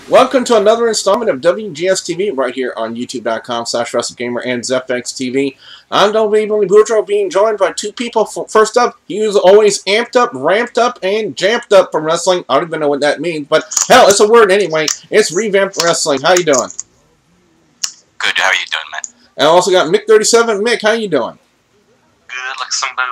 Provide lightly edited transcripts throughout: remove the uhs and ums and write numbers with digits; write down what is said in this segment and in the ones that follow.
Welcome to another installment of WGS-TV right here on YouTube.com/WrestleGamer and ZepX.TV. I'm Billy Boudreaux, being joined by two people. First up, he's always amped up, ramped up, and jamped up from wrestling. I don't even know what that means, but hell, it's a word anyway. It's Revamped Wrestling. How you doing? Good. How you doing, man? And I also got Mick37. Mick, how you doing? Good, like somebody.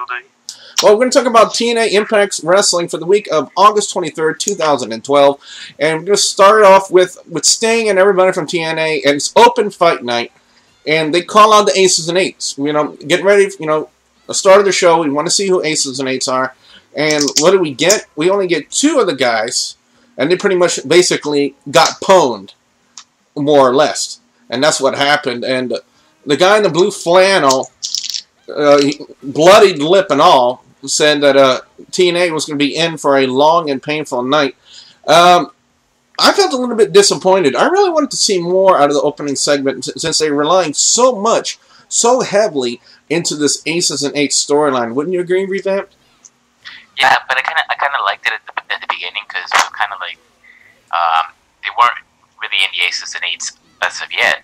Well, we're going to talk about TNA Impact Wrestling for the week of August 23rd, 2012. And we're going to start off with Sting and everybody from TNA. And it's open fight night. And they call out the Aces and Eights. You know, get ready, the start of the show. We want to see who Aces and Eights are. And what do we get? We only get two of the guys. And they pretty much basically got pwned, more or less. And that's what happened. And the guy in the blue flannel, bloodied lip and all, said that TNA was going to be in for a long and painful night. I felt a little bit disappointed. I really wanted to see more out of the opening segment since they're relying so heavily into this Aces and Eights storyline. Wouldn't you agree, Revamped? Yeah, but I kind of liked it at the beginning because it was kind of like they weren't really in the Aces and Eights as of yet.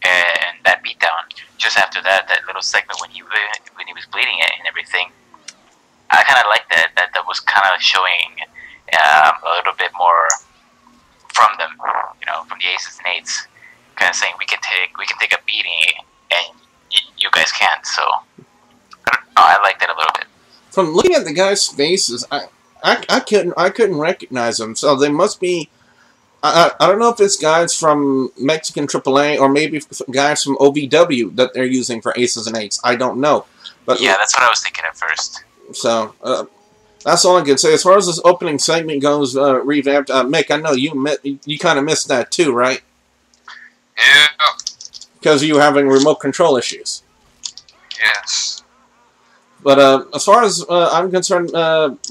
And that beatdown just after that little segment when he was bleeding it and everything. I kind of like that was kind of showing a little bit more from them, from the Aces and Eights, kind of saying we can take a beating and you guys can't. So I like that a little bit. From looking at the guys' faces, I couldn't recognize them. So they must be. I don't know if it's guys from Mexican AAA or maybe guys from OVW that they're using for Aces and Eights. I don't know. But yeah, that's what I was thinking at first. So, that's all I can say. As far as this opening segment goes, Revamped, Mick, I know you kind of missed that too, right? Yeah. Because you were having remote control issues. Yes. But as far as I'm concerned,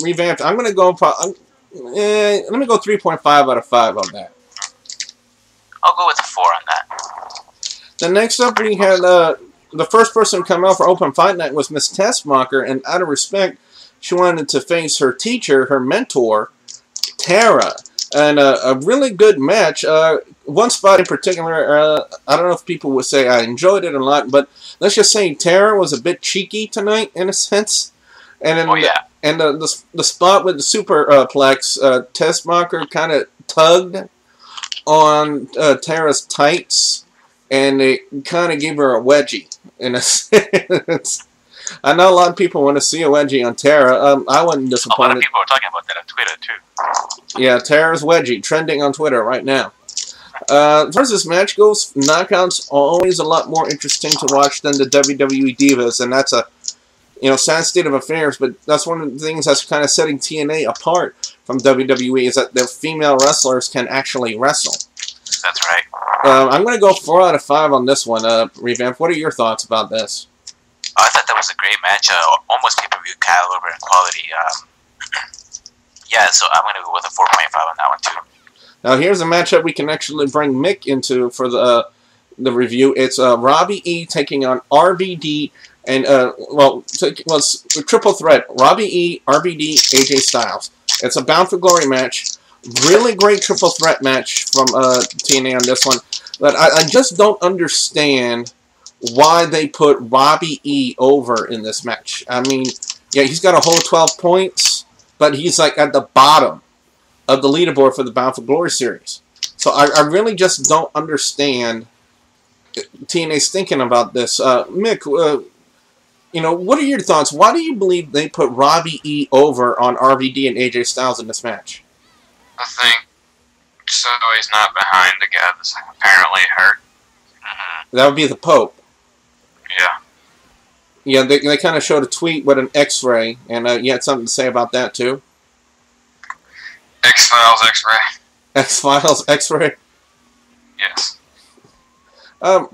Revamped, I'm going to go... let me go 3.5 out of 5 on that. I'll go with a 4 on that. Then next up, we had... the first person to come out for Open Fight Night was Miss Tessmacher, and out of respect, she wanted to face her teacher, her mentor, Tara. And a really good match. One spot in particular, I don't know if people would say I enjoyed it a lot, but let's just say Tara was a bit cheeky tonight, in a sense. And then, the spot with the superplex, Tessmacher kind of tugged on Tara's tights, and it kind of gave her a wedgie. In a sense. I know a lot of people want to see a wedgie on Tara. I wasn't disappointed. A lot of people are talking about that on Twitter, too. Yeah, Tara's wedgie, trending on Twitter right now. As far as this match goes, knockouts are always a lot more interesting to watch than the WWE Divas, and that's a sad state of affairs, but that's one of the things that's kind of setting TNA apart from WWE, is that the female wrestlers can actually wrestle. That's right. I'm going to go 4 out of 5 on this one, Revamp. What are your thoughts about this? I thought that was a great match, almost pay-per-view caliber and quality. Yeah, so I'm going to go with a 4.5 on that one, too. Now, here's a matchup we can actually bring Mick into for the review. It's Robbie E taking on RVD, and, it's a triple threat. Robbie E, RVD, AJ Styles. It's a Bound for Glory match. Really great triple threat match from TNA on this one. But I just don't understand why they put Robbie E over in this match. I mean, yeah, he's got a whole 12 points, but he's like at the bottom of the leaderboard for the Bound for Glory series. So I really just don't understand TNA's thinking about this. Mick, what are your thoughts? Why do you believe they put Robbie E over on RVD and AJ Styles in this match? I think so he's not behind the guy that's apparently hurt. That would be the Pope. Yeah. Yeah, they kind of showed a tweet with an X-ray, and you had something to say about that, too? X-Files X-ray. X-Files X-ray? Yes.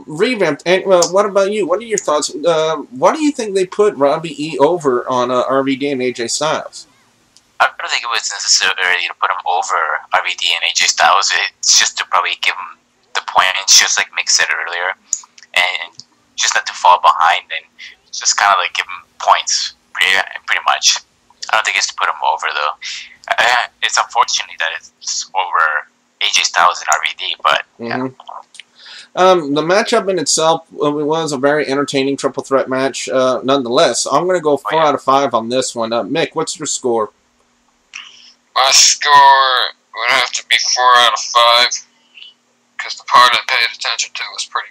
Revamped, and what about you? What are your thoughts? Why do you think they put Robbie E over on RVD and AJ Styles? I don't think it was necessary to put him over RVD and AJ Styles. It's just to probably give him the points, just like Mick said earlier, and just then just kind of like give him points, pretty much. I don't think it's to put him over though. It's unfortunate that it's over AJ Styles and RVD, but yeah. The matchup in itself was a very entertaining triple threat match, nonetheless. I'm going to go 4 out of 5 on this one. Mick, what's your score? My score would have to be 4 out of 5, because the part I paid attention to was pretty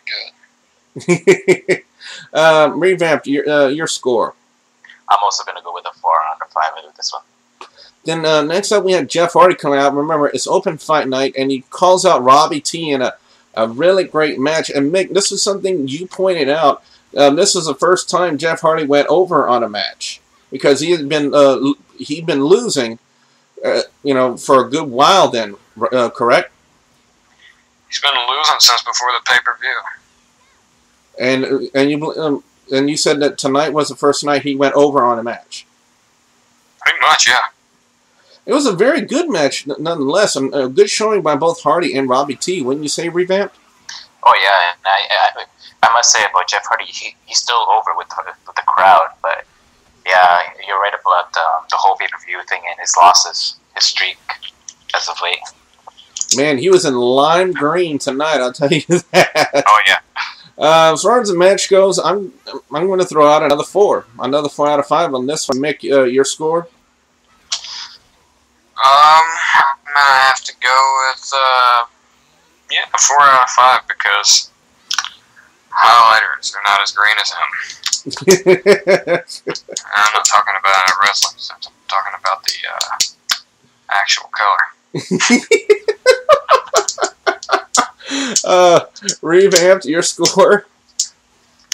good. Revamped, your score. I'm also going to go with a 4 out of 5 with this one. Then next up we had Jeff Hardy coming out. Remember, it's open fight night, and he calls out Robbie T in a really great match. And Mick, this is something you pointed out. This is the first time Jeff Hardy went over on a match, because he'd been losing, for a good while. Then, correct? He's been losing since before the pay-per-view. And you said that tonight was the first night he went over on a match. Pretty much, yeah. It was a very good match, nonetheless. A good showing by both Hardy and Robbie T. Wouldn't you say, Revamped? Oh yeah, and I must say about Jeff Hardy, he's still over with the crowd. But yeah, you're right about the whole pay-per-view thing and his losses, his streak as of late. Man, he was in lime green tonight, I'll tell you that. Oh yeah. As far as the match goes, I'm going to throw out another 4 out of 5 on this one. Mick, your score? I'm gonna have to go with 4 out of 5, because highlighters are not as green as him. I'm not talking about wrestling sense. I'm talking about the actual color. Revamped, your score?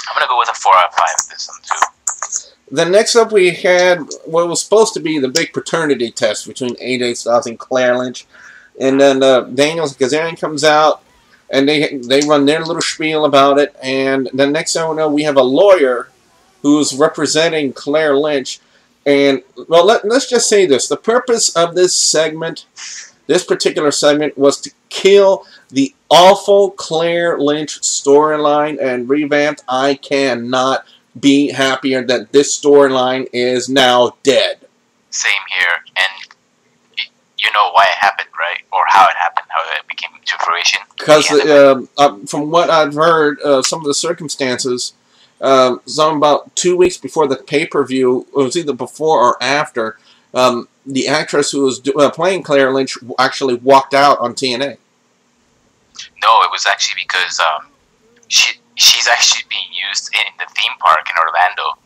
I'm gonna go with a 4 out of 5 this one too. Then next up we had what was supposed to be the big paternity test between AJ Styles and Claire Lynch. And then Daniel Kazarian comes out, and they run their little spiel about it. And then next thing we know, we have a lawyer who's representing Claire Lynch. And, well, let's just say this. The purpose of this segment, this particular segment, was to kill the awful Claire Lynch storyline. And Revamped, I cannot be happier that this storyline is now dead. Same here, and you know why it happened, right? Or how it happened, how it became to fruition. Because from what I've heard, some of the circumstances, some about 2 weeks before the pay-per-view, it was either before or after, the actress who was playing Claire Lynch actually walked out on TNA. No, it was actually because she's actually being used in the theme park in Orlando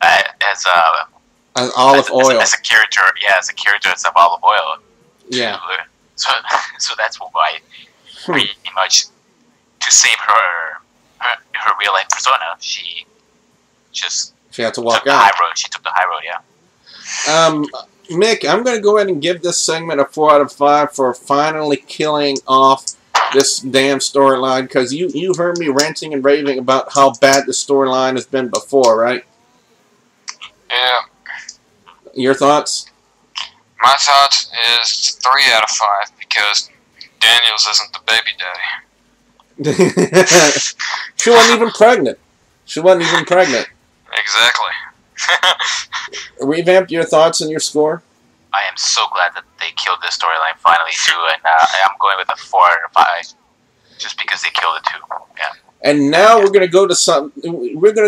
as olive oil. As a character, as a character of olive oil. Yeah. So that's why, pretty much, to save her real life persona, she had to walk out. High road. She took the high road. Yeah. Mick, I'm going to go ahead and give this segment a 4 out of 5 for finally killing off this damn storyline, because you heard me ranting and raving about how bad the storyline has been before, right? Yeah. Your thoughts? My thoughts is 3 out of 5, because Daniels isn't the baby daddy. She wasn't even pregnant. Exactly. Revamped, your thoughts and your score? I am so glad that they killed this storyline finally too, and I'm going with a 4 out of 5, just because they killed it too. Yeah. And now we're going to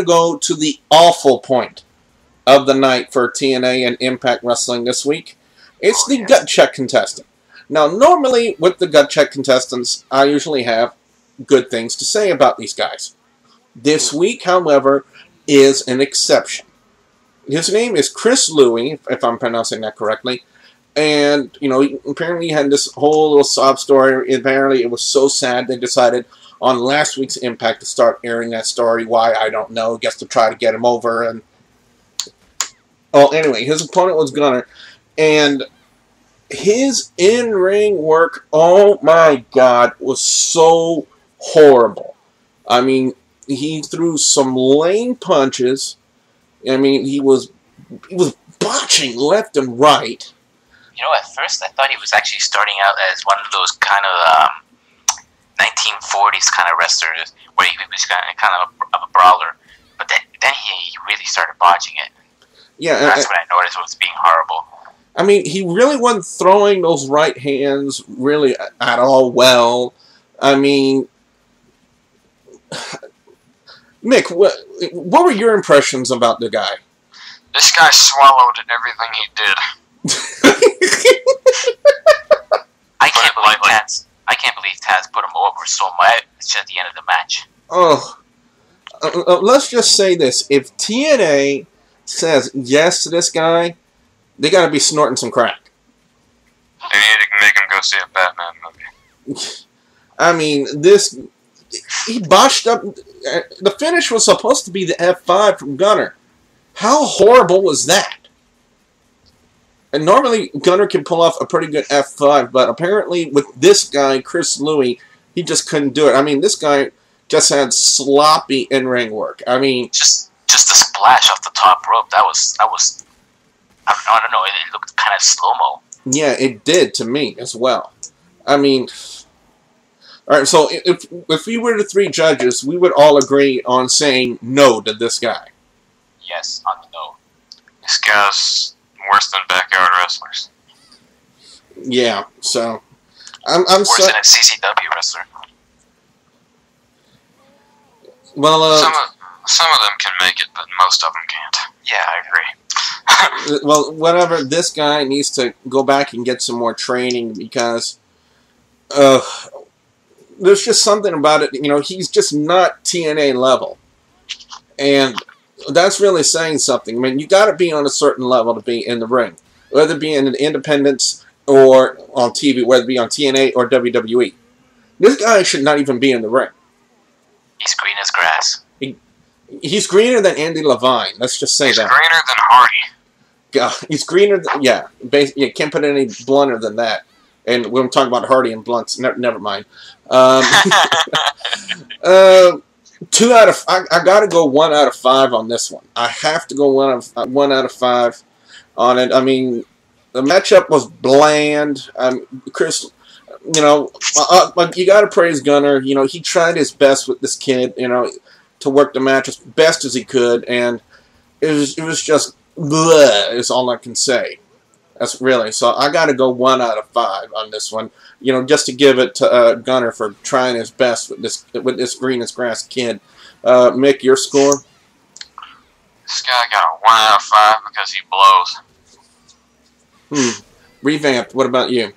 go to the awful point of the night for TNA and Impact Wrestling this week. It's the gut check contestant. Now, normally with the gut check contestants, I usually have good things to say about these guys. This week, however, is an exception. His name is Chris Louie, if I'm pronouncing that correctly. And, apparently he had this whole little sob story. Apparently it was so sad they decided on last week's Impact to start airing that story. Why, I don't know. I guess to try to get him over. And well, anyway, his opponent was Gunner. And his in-ring work, oh my God, was so horrible. I mean, he threw some lame punches. I mean, he was botching left and right. At first I thought he was actually starting out as one of those kind of 1940s kind of wrestlers, where he was kind of a brawler. But then started botching it. Yeah, That's when I noticed it was being horrible. I mean, he really wasn't throwing those right hands really at all well. I mean, Mick, what were your impressions about the guy? This guy swallowed everything he did. I can't believe Taz put him over so much. It's just the end of the match. Oh, let's just say this: if TNA says yes to this guy, they got to be snorting some crack. They need to make him go see a Batman movie. I mean, he botched up. The finish was supposed to be the F5 from Gunner. How horrible was that? And normally Gunner can pull off a pretty good F5, but apparently with this guy, Chris Louie, he just couldn't do it. I mean, this guy just had sloppy in-ring work. I mean, just a splash off the top rope. That was. I don't know. It looked kind of slow-mo. Yeah, it did to me as well. I mean, all right. So if we were the three judges, we would all agree on saying no to this guy. Yes, on the no. This guy's worse than backyard wrestlers. Yeah. So I'm worse than a CCW wrestler. Well, some of them can make it, but most of them can't. Yeah, I agree. well, whatever. This guy needs to go back and get some more training because there's just something about it. You know, he's just not TNA level, and that's really saying something. I mean, you got to be on a certain level to be in the ring, whether it be in the independents or on TV, whether it be on TNA or WWE. This guy should not even be in the ring. He's green as grass. He's greener than Andy Levine. Let's just say that. He's greener than Hardy. God, he's greener than, yeah. You can't put it any blunter than that. And when we're talking about Hardy and blunts, never mind. 2 out of, I got to go 1 out of 5 on this one. I have to go 1 out of 5 on it. I mean, the matchup was bland. Chris, you know, you got to praise Gunner. You know, he tried his best with this kid, you know, to work the match as best as he could, and it was just bleh, is all I can say. That's really, so I got to go 1 out of 5 on this one. You know, just to give it to Gunner for trying his best with this green as grass kid. Mick, your score? This guy got a 1 out of 5 because he blows. Revamped. What about you?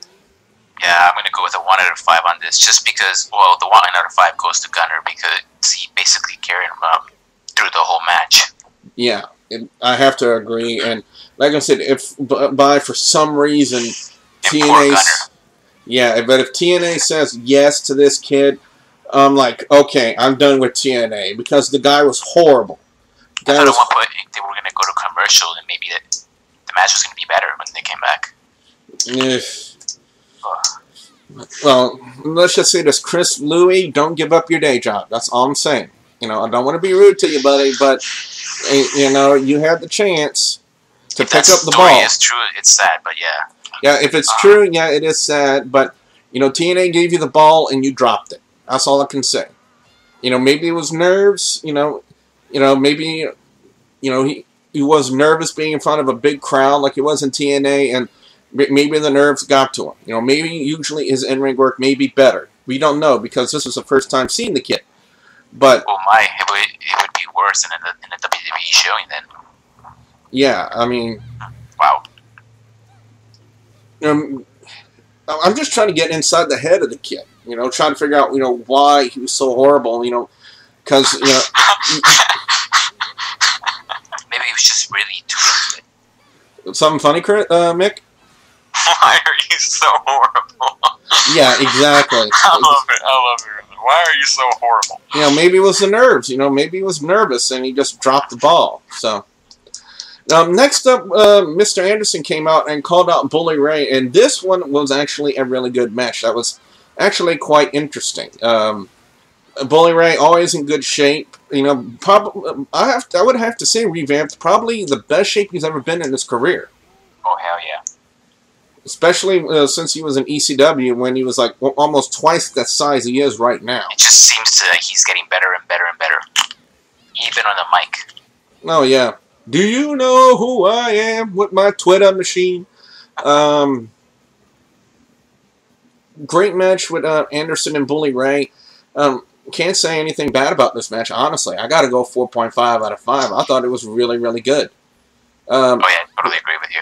Yeah, I'm going to go with a 1 out of 5 on this, just because, well, the 1 out of 5 goes to Gunner because he basically carried him up through the whole match. Yeah, I have to agree. And like I said, if for some reason TNA, yeah, but if TNA says yes to this kid, I'm like, okay, I'm done with TNA because the guy was horrible. I thought at one point they were going to go to commercial and maybe the match was going to be better when they came back. Well, let's just say this, Chris Louie, don't give up your day job. That's all I'm saying. You know, I don't want to be rude to you, buddy, but you know, you had the chance to pick up the ball. If it's true, it's sad, but yeah. Yeah, if it's true, yeah, it is sad, but you know, TNA gave you the ball and you dropped it. That's all I can say. You know, maybe it was nerves. You know, maybe he was nervous being in front of a big crowd like he was in TNA, and maybe the nerves got to him. You know, maybe usually his in-ring work may be better. We don't know because this was the first time seeing the kid. But it would be worse than in the WWE showing then. Yeah, I mean, wow. I'm just trying to get inside the head of the kid. You know, trying to figure out, you know, why he was so horrible. You know, because you know. Maybe he was just really too into it. Something funny, Mick? Why are you so horrible? Yeah, exactly. I love it. Why are you so horrible? You know, maybe it was the nerves. You know, maybe he was nervous and he just dropped the ball. So, next up, Mr. Anderson came out and called out Bully Ray, and this one was actually a really good match. That was actually quite interesting. Bully Ray always in good shape. You know, probably I would have to say Revamped, probably the best shape he's ever been in his career. Oh hell yeah! Especially since he was in ECW when he was like almost twice that size he is right now. It just seems like he's getting better and better and better, even on the mic. Oh yeah, Do you know who I am with my Twitter machine? Great match with Anderson and Bully Ray. Can't say anything bad about this match, honestly. I got to go 4.5 out of 5. I thought it was really, really good. Oh, yeah, I totally agree with you.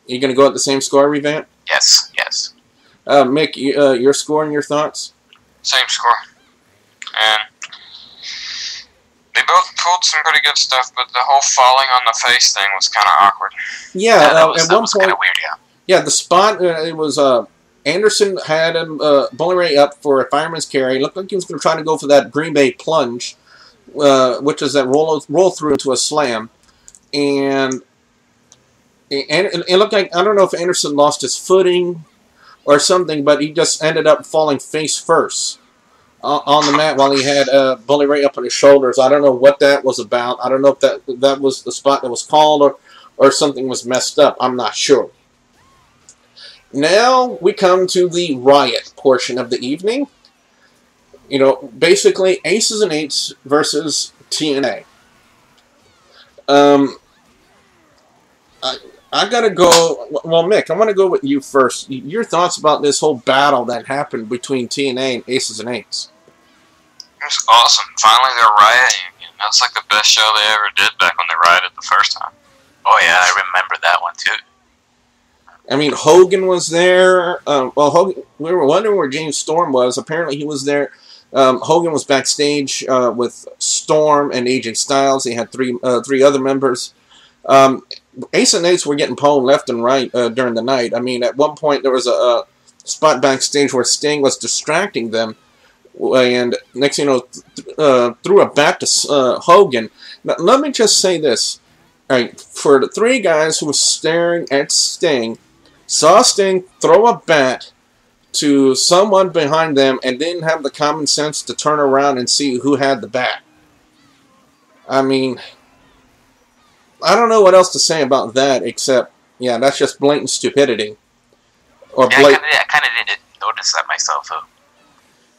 You going to go at the same score, Revamp? Yes, yes. Mick, your score and your thoughts? Same score. And they both pulled some pretty good stuff, but the whole falling on the face thing was kind of awkward. Yeah, that at one was point, kind of weird, yeah. Yeah, the spot, it was, Anderson had him, Bully Ray up for a fireman's carry. It looked like he was going to try to go for that Green Bay plunge, which is that roll through into a slam. And it looked like, I don't know if Anderson lost his footing or something, but he just ended up falling face first on the mat while he had Bully Ray up on his shoulders. I don't know what that was about. I don't know if that was the spot that was called or something was messed up. I'm not sure. Now we come to the Riot portion of the evening. You know, basically Aces and Eights versus TNA. I gotta go. Well, Mick, I want to go with you first. Your thoughts about this whole battle that happened between TNA and Aces and Eights? It was awesome. Finally, they're rioting again. That's like the best show they ever did back when they rioted the first time. Oh, yeah, I remember that one, too. I mean, Hogan was there. Well, Hogan, we were wondering where James Storm was. Apparently, he was there. Hogan was backstage with Storm and AJ Styles. He had three other members. Ace and Eights were getting pwned left and right during the night. I mean, at one point, there was a spot backstage where Sting was distracting them. And next thing you know, threw a bat to Hogan. Now, let me just say this. All right, for the three guys who were staring at Sting, saw Sting throw a bat to someone behind them and didn't have the common sense to turn around and see who had the bat. I mean, I don't know what else to say about that except, yeah, that's just blatant stupidity. Or yeah, I kind of didn't notice that myself, though.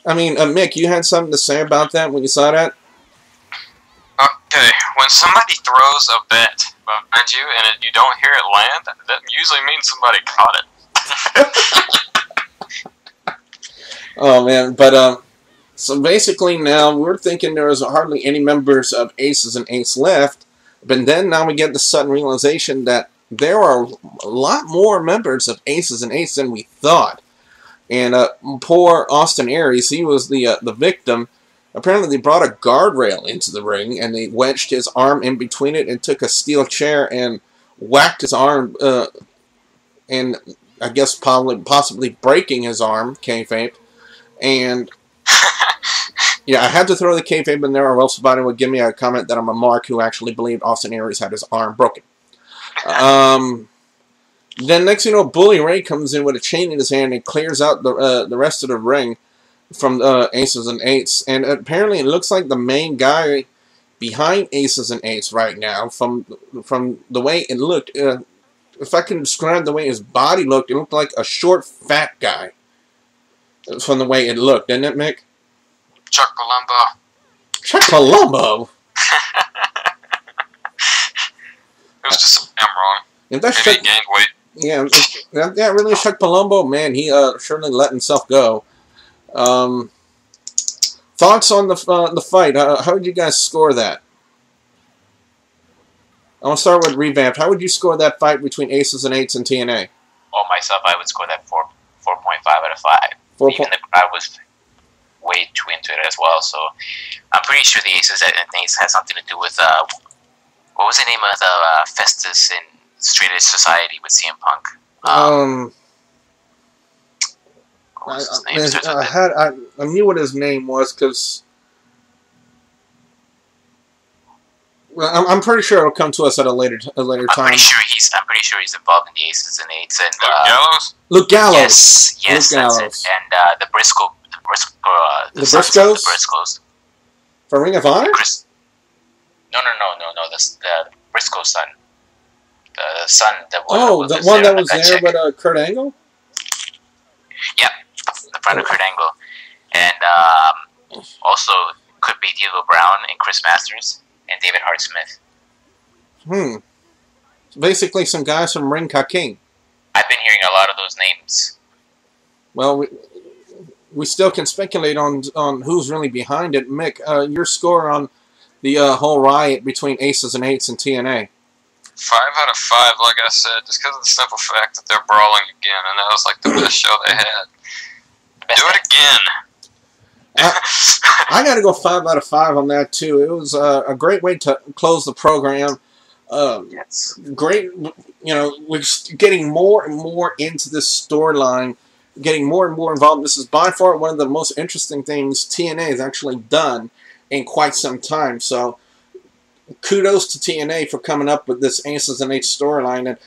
I mean, Mick, you had something to say about that when you saw that? Okay, when somebody throws a bet behind you and you don't hear it land, that usually means somebody caught it. Oh, man, but, so basically now we're thinking there was hardly any members of Aces and Eights left, but then now we get the sudden realization that there are a lot more members of Aces and Eights than we thought. And poor Austin Aries, he was the victim. Apparently they brought a guardrail into the ring, and they wedged his arm in between it and took a steel chair and whacked his arm, and I guess possibly breaking his arm, kayfabe. And yeah, I had to throw the kayfabe in there, or else somebody would give me a comment that I'm a mark who actually believed Austin Aries had his arm broken. Then next thing you know, Bully Ray comes in with a chain in his hand and clears out the rest of the ring from Aces and Eights. And apparently it looks like the main guy behind Aces and Eights right now, from the way it looked, if I can describe the way his body looked, it looked like a short, fat guy. From the way it looked, didn't it, Mick? Chuck Palumbo. Chuck Palumbo? It was just I'm wrong. If that's Maybe Chuck, he gained weight. yeah, that really is Chuck Palumbo, man. He certainly let himself go. Thoughts on the fight? How would you guys score that? I want to start with Revamped. How would you score that fight between Aces and Eights and TNA? Well, myself, I would score that 4.5 out of 5. Even the crowd was way too into it as well, so I'm pretty sure the Aces and Eights had something to do with, what was the name of the Festus in Straight Edge Society with CM Punk? I knew what his name was because, well, I'm pretty sure it'll come to us at a later time. I'm pretty sure he's involved in the Aces and Eights and Luke Gallows. Luke Gallows. Yes, Luke that's Gallows. it. And the Briscoes. The Briscoes? The Briscoes. For Ring of Honor? No. The Briscoe son. The son that was. Oh, the one that was there with Kurt Angle? Yeah, the friend of Kurt Angle. And also could be D'Lo Brown and Chris Masters and David Hart Smith. Basically, some guys from Ring Ka King. I've been hearing a lot of those names. Well, we still can speculate on who's really behind it. Mick, your score on the whole riot between Aces and Eights and TNA? 5 out of 5, like I said, just because of the simple fact that they're brawling again, and that was like the best show they had. Do it again. I got to go 5 out of 5 on that too. It was a great way to close the program. Yes. Great, we're just getting more and more into this storyline, getting more and more involved. This is by far one of the most interesting things TNA has actually done in quite some time. So, kudos to TNA for coming up with this Aces and Eights storyline,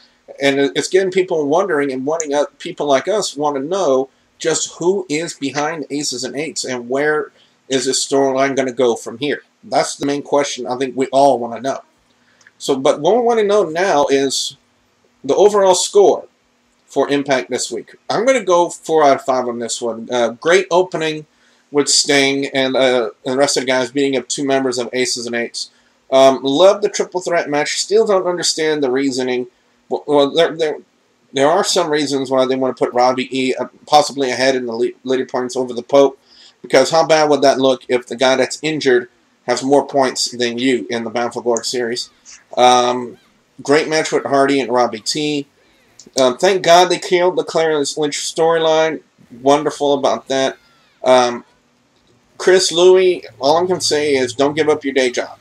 and it's getting people wondering and wanting people like us want to know just who is behind Aces and Eights and where is this storyline going to go from here. That's the main question I think we all want to know. So, but what we want to know now is the overall score for Impact this week. I'm going to go 4 out of 5 on this one. Great opening with Sting and the rest of the guys beating up 2 members of Aces and Eights. Love the triple threat match. Still don't understand the reasoning. Well, there are some reasons why they want to put Robbie E possibly ahead in the later points over the Pope. Because how bad would that look if the guy that's injured has more points than you in the Bound for Glory series? Great match with Hardy and Robbie T. Thank God they killed the Clarence Lynch storyline. Wonderful about that. Chris, Louie, all I can say is don't give up your day job.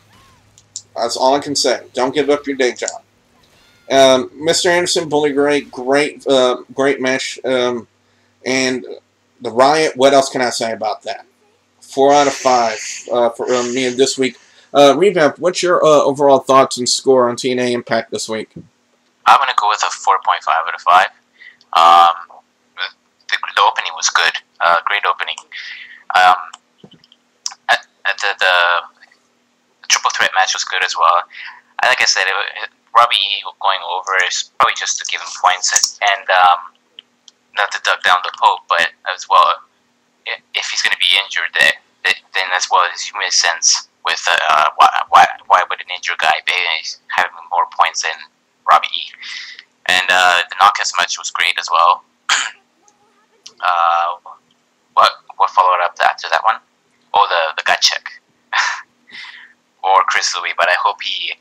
That's all I can say. Don't give up your day job. Mr. Anderson, Bully Ray, great match. And the Riot, what else can I say about that? 4 out of 5 for me this week. Revamp, what's your overall thoughts and score on TNA Impact this week? I'm going to go with a 4.5 out of 5. The opening was good. Great opening. The triple threat match was good as well. Like I said, Robbie E going over is probably just to give him points and not to duck down the Pope, but as well, if he's going to be injured, then as well as human sense with why would an injured guy be having more points than Robbie E? And the knockouts match was great as well. What followed up after that one? Oh, the gut check. Or Chris Louie, but I hope he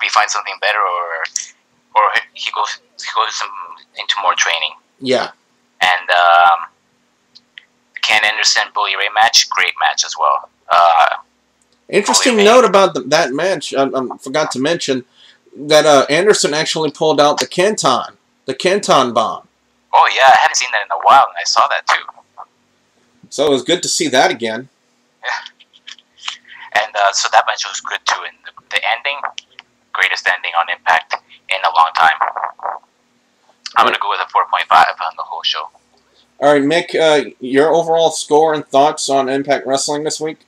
finds something better, or he goes into more training. Yeah. And the Ken Anderson Bully Ray match, great match as well. Interesting note about that match. I forgot to mention that Anderson actually pulled out the Kenton bomb. Oh yeah, I hadn't seen that in a while, and I saw that too. So it was good to see that again. Yeah. And so that match was good too. And the ending, greatest ending on Impact in a long time. I'm going to go with a 4.5 on the whole show. All right, Mick, your overall score and thoughts on Impact Wrestling this week?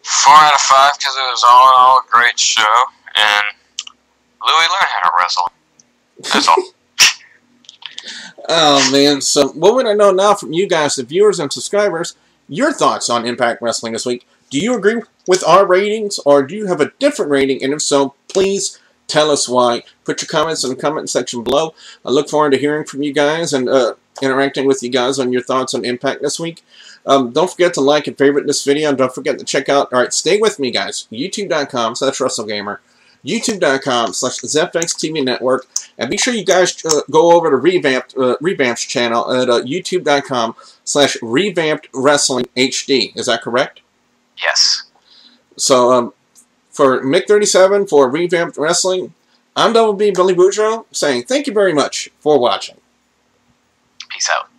4 out of 5 because it was all in all a great show. And Louie learned how to wrestle. That's all. Oh, man. So what would I know now from you guys, the viewers and subscribers, your thoughts on Impact Wrestling this week? Do you agree with our ratings, or do you have a different rating? And if so, please tell us why. Put your comments in the comment section below. I look forward to hearing from you guys and interacting with you guys on your thoughts on Impact this week. Don't forget to like and favorite this video. And don't forget to check out, alright, stay with me, guys. YouTube.com/WrestleGamer. YouTube.com/ZepXTV Network. And be sure you guys go over to Revamped's channel at YouTube.com/RevampedWrestling HD. Is that correct? Yes. So, for Mick37 for Revamped Wrestling, I'm Double B Billy Boudreaux saying thank you very much for watching. Peace out.